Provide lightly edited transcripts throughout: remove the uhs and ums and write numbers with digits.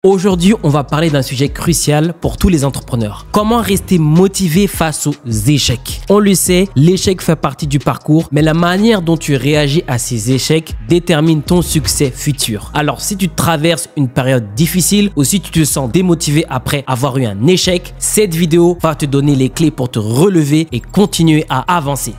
Aujourd'hui, on va parler d'un sujet crucial pour tous les entrepreneurs. Comment rester motivé face aux échecs? On le sait, l'échec fait partie du parcours, mais la manière dont tu réagis à ces échecs détermine ton succès futur. Alors, si tu traverses une période difficile ou si tu te sens démotivé après avoir eu un échec, cette vidéo va te donner les clés pour te relever et continuer à avancer.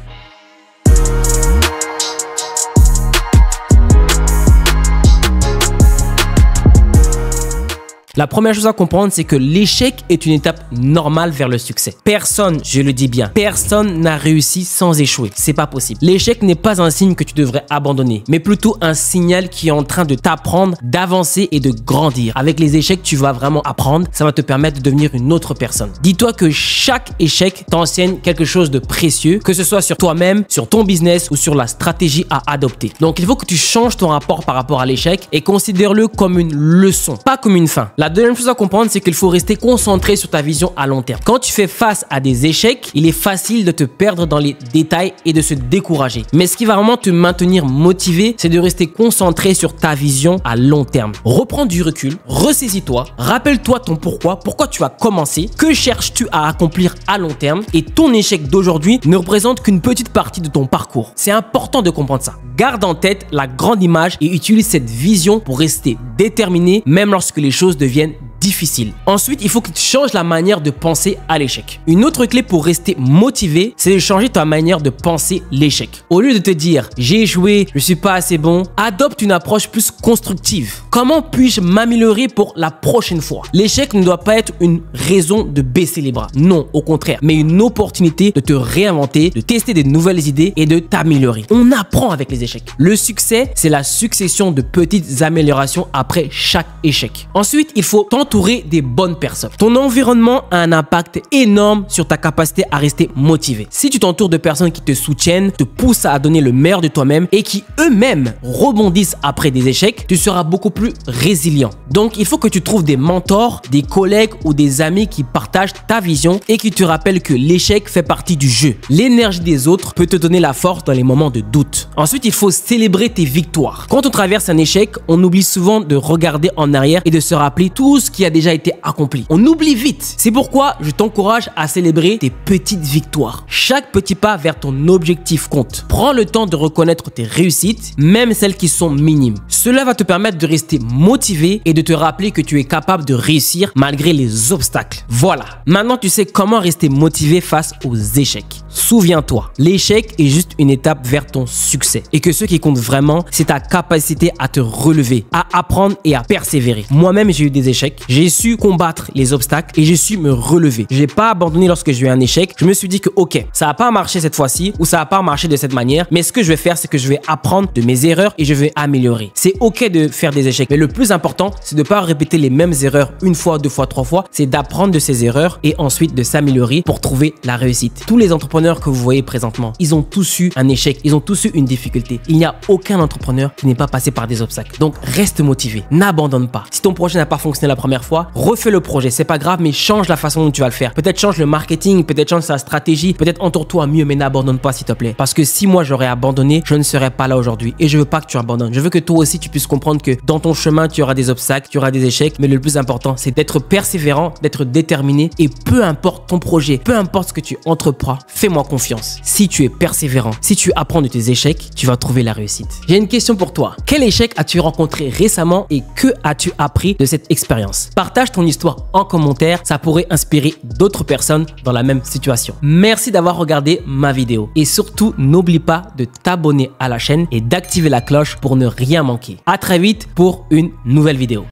La première chose à comprendre, c'est que l'échec est une étape normale vers le succès. Personne, je le dis bien, personne n'a réussi sans échouer. C'est pas possible. L'échec n'est pas un signe que tu devrais abandonner, mais plutôt un signal qui est en train de t'apprendre, d'avancer et de grandir. Avec les échecs, tu vas vraiment apprendre. Ça va te permettre de devenir une autre personne. Dis-toi que chaque échec t'enseigne quelque chose de précieux, que ce soit sur toi-même, sur ton business ou sur la stratégie à adopter. Donc, il faut que tu changes ton rapport par rapport à l'échec et considère-le comme une leçon, pas comme une fin. La deuxième chose à comprendre, c'est qu'il faut rester concentré sur ta vision à long terme. Quand tu fais face à des échecs, il est facile de te perdre dans les détails et de se décourager. Mais ce qui va vraiment te maintenir motivé, c'est de rester concentré sur ta vision à long terme. Reprends du recul, ressaisis-toi, rappelle-toi ton pourquoi tu as commencé, que cherches-tu à accomplir à long terme, et ton échec d'aujourd'hui ne représente qu'une petite partie de ton parcours. C'est important de comprendre ça. Garde en tête la grande image et utilise cette vision pour rester déterminé même lorsque les choses deviennent difficile. Ensuite, il faut que tu changes la manière de penser à l'échec. Une autre clé pour rester motivé, c'est de changer ta manière de penser l'échec. Au lieu de te dire « j'ai échoué, je suis pas assez bon », adopte une approche plus constructive. Comment puis-je m'améliorer pour la prochaine fois? L'échec ne doit pas être une raison de baisser les bras. Non, au contraire, mais une opportunité de te réinventer, de tester des nouvelles idées et de t'améliorer. On apprend avec les échecs. Le succès, c'est la succession de petites améliorations après chaque échec. Ensuite, il faut t'entourer des bonnes personnes. Ton environnement a un impact énorme sur ta capacité à rester motivé. Si tu t'entoures de personnes qui te soutiennent, te poussent à donner le meilleur de toi-même et qui eux-mêmes rebondissent après des échecs, tu seras beaucoup plus résilient. Donc, il faut que tu trouves des mentors, des collègues ou des amis qui partagent ta vision et qui te rappellent que l'échec fait partie du jeu. L'énergie des autres peut te donner la force dans les moments de doute. Ensuite, il faut célébrer tes victoires. Quand on traverse un échec, on oublie souvent de regarder en arrière et de se rappeler tout ce qui a déjà été accompli. On oublie vite. C'est pourquoi je t'encourage à célébrer tes petites victoires. Chaque petit pas vers ton objectif compte. Prends le temps de reconnaître tes réussites, même celles qui sont minimes. Cela va te permettre de rester motivé et de te rappeler que tu es capable de réussir malgré les obstacles. Voilà. Maintenant, tu sais comment rester motivé face aux échecs. Souviens-toi, l'échec est juste une étape vers ton succès et que ce qui compte vraiment, c'est ta capacité à te relever, à apprendre et à persévérer. Moi-même, j'ai eu des échecs. J'ai su combattre les obstacles et j'ai su me relever. Je n'ai pas abandonné lorsque j'ai eu un échec. Je me suis dit que ok, ça n'a pas marché cette fois-ci ou ça n'a pas marché de cette manière, mais ce que je vais faire, c'est que je vais apprendre de mes erreurs et je vais améliorer. C'est ok de faire des échecs, mais le plus important, c'est de ne pas répéter les mêmes erreurs une fois, deux fois, trois fois. C'est d'apprendre de ces erreurs et ensuite de s'améliorer pour trouver la réussite. Tous les entrepreneurs que vous voyez présentement, ils ont tous eu un échec, ils ont tous eu une difficulté. Il n'y a aucun entrepreneur qui n'est pas passé par des obstacles. Donc reste motivé, n'abandonne pas. Si ton projet n'a pas fonctionné la première fois, refais le projet, c'est pas grave, mais change la façon dont tu vas le faire. Peut-être change le marketing, peut-être change sa stratégie, peut-être entoure-toi mieux, mais n'abandonne pas s'il te plaît. Parce que si moi j'aurais abandonné, je ne serais pas là aujourd'hui et je veux pas que tu abandonnes. Je veux que toi aussi tu puisses comprendre que dans ton chemin, tu auras des obstacles, tu auras des échecs, mais le plus important, c'est d'être persévérant, d'être déterminé et peu importe ton projet, peu importe ce que tu entreprends, fais-moi confiance. Si tu es persévérant, si tu apprends de tes échecs, tu vas trouver la réussite. J'ai une question pour toi. Quel échec as-tu rencontré récemment et que as-tu appris de cette expérience? Partage ton histoire en commentaire, ça pourrait inspirer d'autres personnes dans la même situation. Merci d'avoir regardé ma vidéo et surtout n'oublie pas de t'abonner à la chaîne et d'activer la cloche pour ne rien manquer. À très vite pour une nouvelle vidéo.